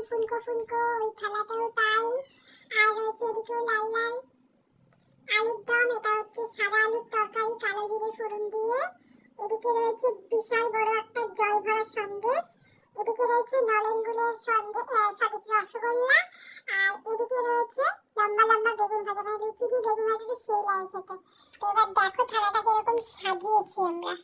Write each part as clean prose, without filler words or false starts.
ফুলকো ফুলকো, ওই থালাটাও তাই। আর রয়েছে এদিকেও লাল লাল আলুর দম, এটা হচ্ছে সাদা আলুর তরকারি কালো জিরে ফোড়ন দিয়ে। এদিকে রয়েছে বিশাল বড় একটা জল ভরা সন্দেশ। এদিকে রয়েছে নলেন গুড়ের সন্দেশ, সরি রসগোল্লা। আর এদিকে রয়েছে লম্বা লম্বা বেগুন ভাজা, মানে লুচি দিয়ে বেগুন ভাজা তো সেই লাগে খেতে। তো এবার দেখো থালাটা কিরকম সাজিয়েছি আমরা।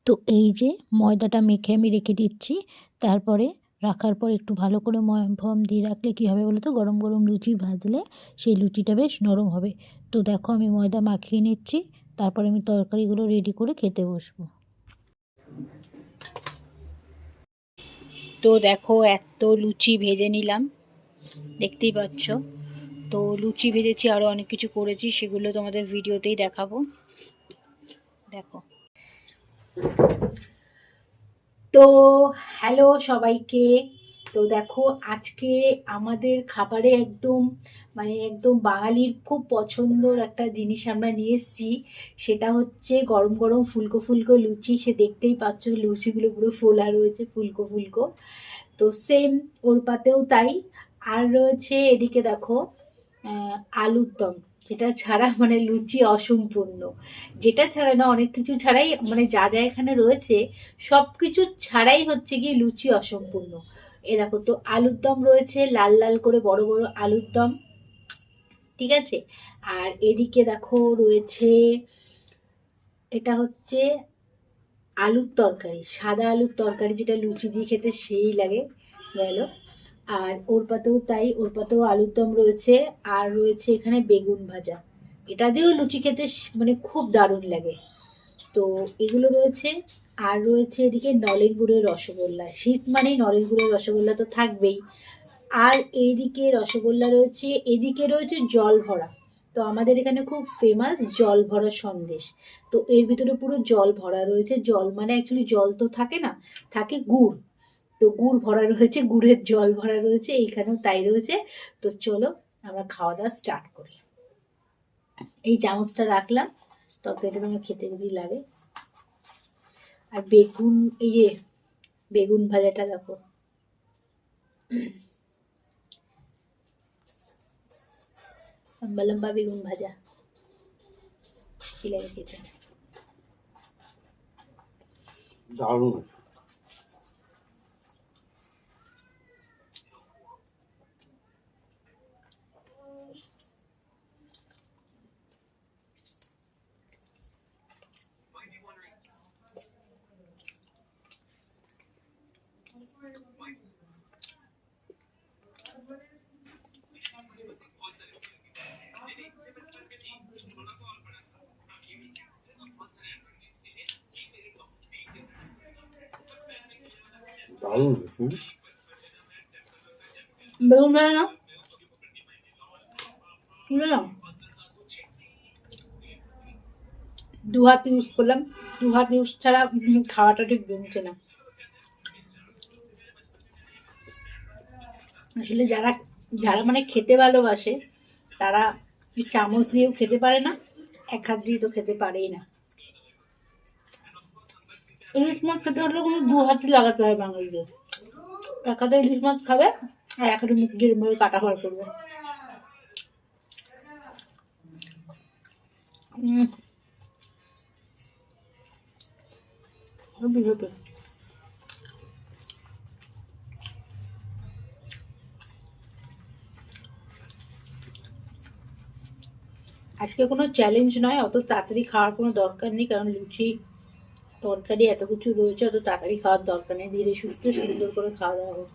তো এই যে ময়দাটা মেখে আমি রেখে দিচ্ছি, তারপরে রাখার পর একটু ভালো করে ময়াম ফয়াম দিয়ে রাখলে কী হবে বলো তো, গরম গরম লুচি ভাজলে সেই লুচিটা বেশ নরম হবে। তো দেখো আমি ময়দা মাখিয়ে নিচ্ছি, তারপরে আমি তরকারিগুলো রেডি করে খেতে বসবো। তো দেখো এত লুচি ভেজে নিলাম, দেখতেই পাচ্ছ। তো লুচি ভেজেছি, আরও অনেক কিছু করেছি, সেগুলো তোমাদের ভিডিওতেই দেখাবো। দেখো। তো হ্যালো সবাইকে। তো দেখো আজকে আমাদের খাবারে একদম একদম বাঙালির খুব পছন্দর একটা জিনিস আমরা নিয়ে এসেছি। সেটা হচ্ছে গরম গরম ফুলকো ফুলকো লুচি। সে দেখতেই পাচ্ছ লুচিগুলো পুরো ফোলা রয়েছে, ফুলকো ফুলকো। তো সেম ওর পাতেও তাই। আর রয়েছে এদিকে দেখো আলুর দম, যেটা ছাড়া লুচি অসম্পূর্ণ। যেটা ছাড়া না, অনেক কিছু ছাড়াই, যা যা এখানে রয়েছে সব কিছু ছাড়াই হচ্ছে গিয়ে লুচি অসম্পূর্ণ। এ দেখো, তো আলুর দম রয়েছে লাল লাল করে বড় বড় আলুর দম, ঠিক আছে। আর এদিকে দেখো রয়েছে, এটা হচ্ছে আলুর তরকারি, সাদা আলুর তরকারি, যেটা লুচি দিয়ে খেতে সেই লাগে গেল। আর ওর পাতেও তাই, ওর পাতেও আলুর দম রয়েছে। আর রয়েছে এখানে বেগুন ভাজা, এটা দিয়েও লুচি খেতে খুব দারুণ লাগে। তো এগুলো রয়েছে। আর রয়েছে এদিকে নলেন গুড়ের রসগোল্লা, শীত মানেই নলেন গুড়ের রসগোল্লা তো থাকবেই। আর এইদিকে রসগোল্লা রয়েছে, এদিকে রয়েছে জল ভরা। তো আমাদের এখানে খুব ফেমাস জল ভরা সন্দেশ। তো এর ভিতরে পুরো জল ভরা রয়েছে, জল অ্যাকচুয়ালি জল তো থাকে না, থাকে গুড়। তো গুড় ভরা রয়েছে, গুড়ের জল ভরা রয়েছে, এইখানেও তাই রয়েছে। তো চলো আমরা খাওয়া দাওয়া স্টার্ট করি। এই চামচটা রাখলাম, তরকারিটা তোমার খেতে যদি লাগে। আর বেগুন, এই যে বেগুন ভাজাটা দেখো, লম্বা লম্বা বেগুন ভাজা, কি লাগে খেতে, দারুণ আছে। দারুণ বেগুন ভাজা না তুলে নাও। দু হাত ইউজ করলাম, দু হাত ইউজ ছাড়া খাওয়াটা ঠিক জমছে না। আসলে যারা যারা খেতে ভালোবাসে, তারা চামচ দিয়েও খেতে পারে না, এক হাত দিয়ে তো খেতে পারেই না। ইলিশ মাছ খেতে হলে কোনো দু হাতই লাগাতে হয় বাঙালিদের। এক হাতে ইলিশ মাছ খাবে, আর এক হাতে মুখ দিয়ে মধ্যে কাটা বার করবে। বিরত। আজকে কোনো চ্যালেঞ্জ নয়, অত তাড়াতাড়ি খাওয়ার কোনো দরকার নেই, কারণ লুচি তরকারি এত কিছু রয়েছে, অত তাড়াতাড়ি খাওয়ার দরকার নেই, ধীরে সুস্থ সুন্দর করে খাওয়া দাওয়া হোক।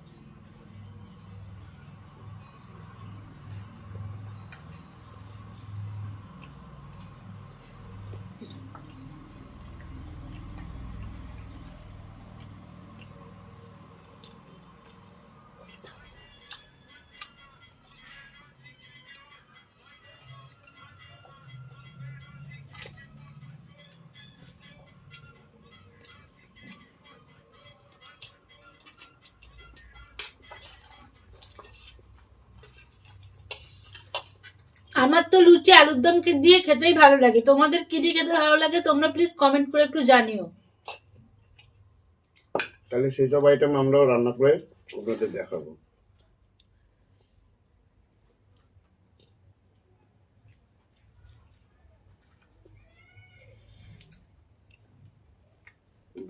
আমার তো লুচি আলুর দম দিয়ে খেতেই ভালো লাগে, তোমাদের কি দিয়ে খেতে ভালো লাগে তোমরা প্লিজ কমেন্ট করে একটু জানিও। তাহলে সেই সব আইটেম আমরাও রান্না করে ওনাদের দেখাবো।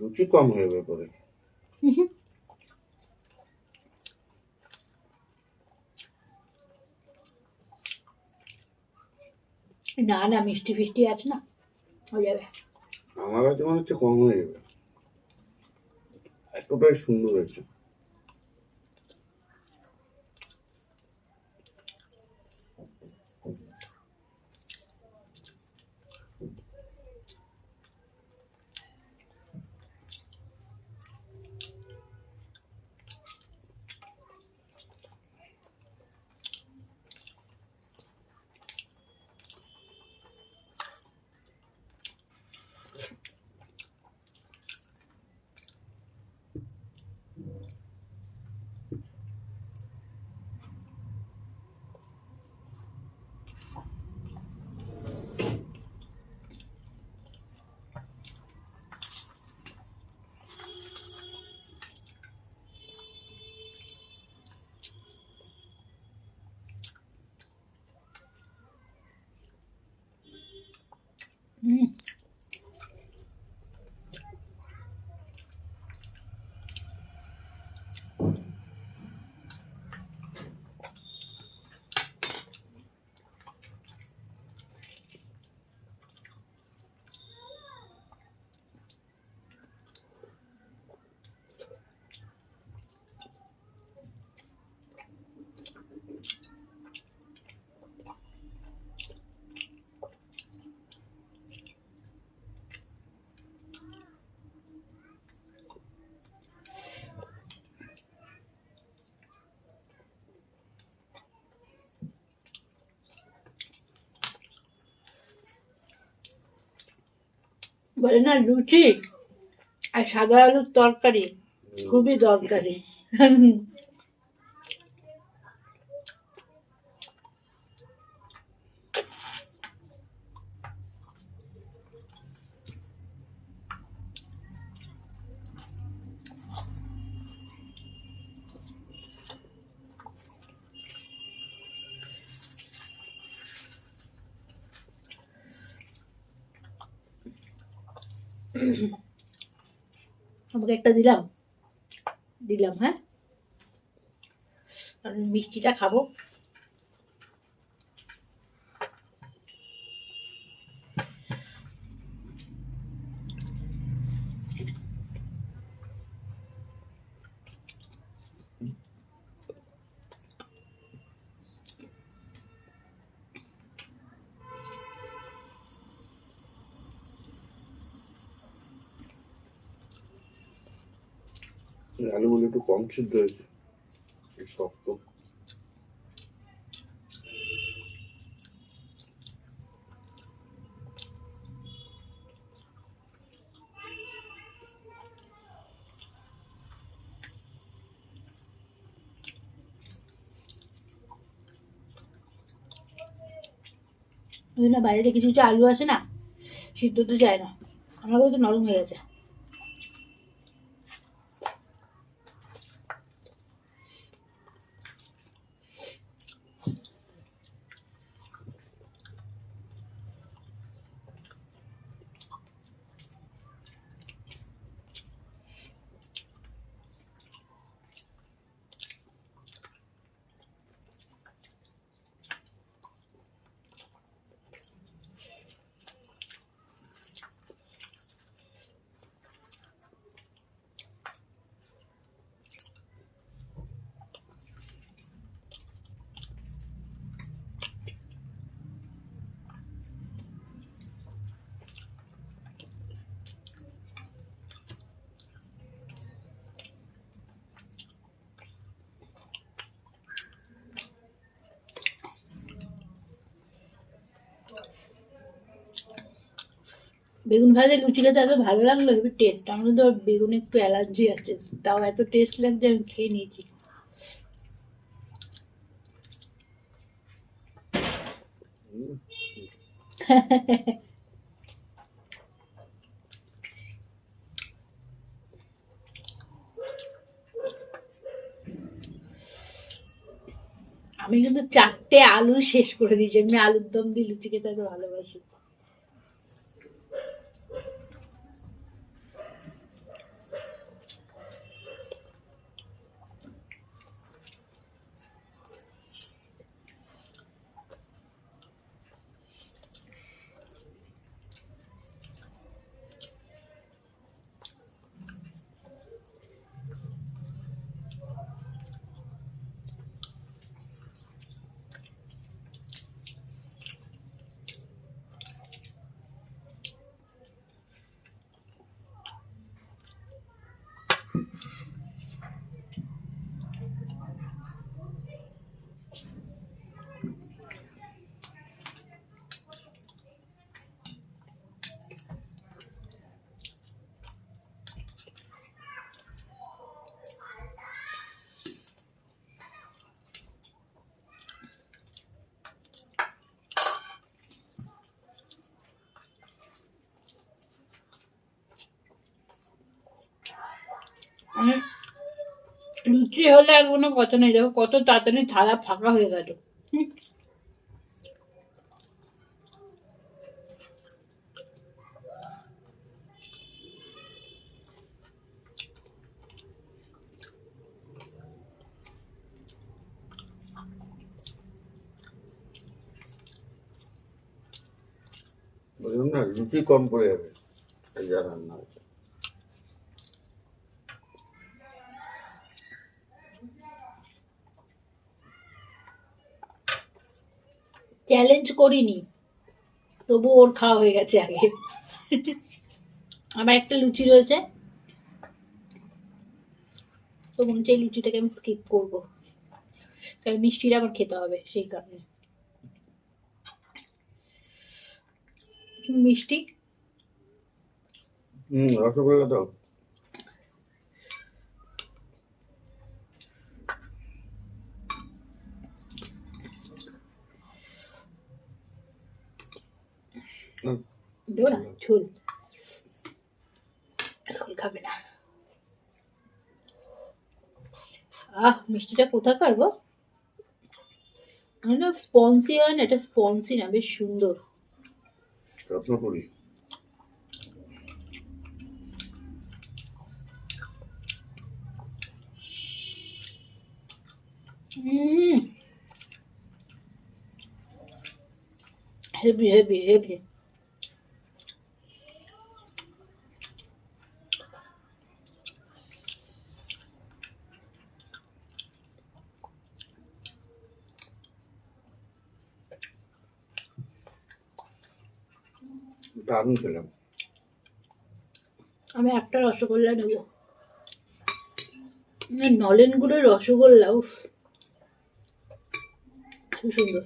রুচি কম হয়ে যাবে পরে। না না, মিষ্টি ফিষ্টি আছে না, হয়ে যাবে। আমার কাছে মনে হচ্ছে কম হয়ে যাবে, এতটাই সুন্দর হয়েছে। হুম, বলে না লুচি আর সাদা আলুর তরকারি খুবই দরকারি। আমাকে একটা দিলাম দিলাম, হ্যাঁ, আমি মিষ্টিটা খাবো। আলুগুলো একটু কম সিদ্ধ হয়েছে, শক্ত। ওই না বাইরে কিছু কিছু আলু আছে না, সিদ্ধ তো যায় না, আমার তো নরম হয়ে গেছে। বেগুন ভাজা লুচি খেতে এত ভালো লাগলো, হেবি টেস্ট। আমার তো বেগুনে একটু অ্যালার্জি আছে, তাও এত টেস্ট লাগছে আমি খেয়ে নিয়েছি। আমি কিন্তু 4টে আলু শেষ করে দিয়েছি। আমি আলুর দম দিয়ে লুচি খেতে এত ভালোবাসি। মানে লুচি হলে আর কোনো কথা নেই। দেখো কত তাড়াতাড়ি থালা ফাঁকা হয়ে গেল। বললাম না লুচি কম পড়ে যাবে এই যা রান্না হচ্ছে। চ্যালেঞ্জ করিনি, তবু ওর খাওয়া হয়ে গেছে আগে। আমার একটা লুচি রয়েছে, তো মনে হচ্ছে এই লুচিটাকে আমি স্কিপ করবো, কারণ মিষ্টিটা আমার খেতে হবে সেই কারণে। মিষ্টি রসগোল্লা দাও। দেবো না, ঝোল ঝোল খাবে না। মিষ্টিটা কোথাকার গো? স্পঞ্জি হয় না, এটা স্পঞ্জি না, বেশ সুন্দর। রত্নপুরি। Heavy heavy heavy. দারুণ খেলাম। আমি একটা রসগোল্লা নেবো। নলেন গুড়ের রসগোল্লা, উফ খুব সুন্দর।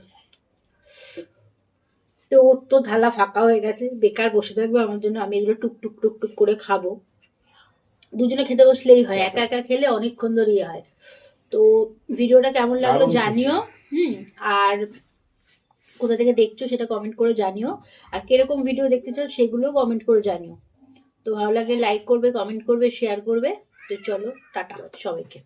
তো ওর তো থালা ফাঁকা হয়ে গেছে, বেকার বসে থাকবে আমার জন্য। আমি এগুলো টুকটুক টুকটুক করে খাবো। দুজনে খেতে বসলেই হয়, একা একা খেলে অনেকক্ষণ ধরে হয়। তো ভিডিওটা কেমন লাগলো জানিও। আর কোথা থেকে দেখছো সেটা কমেন্ট করে জানিও। আর কিরকম ভিডিও দেখতে চাও সেগুলো কমেন্ট করে জানিও। তো ভালো লাগলে লাইক করবে, কমেন্ট করবে, শেয়ার করবে। তো চলো টাটা সবাইকে।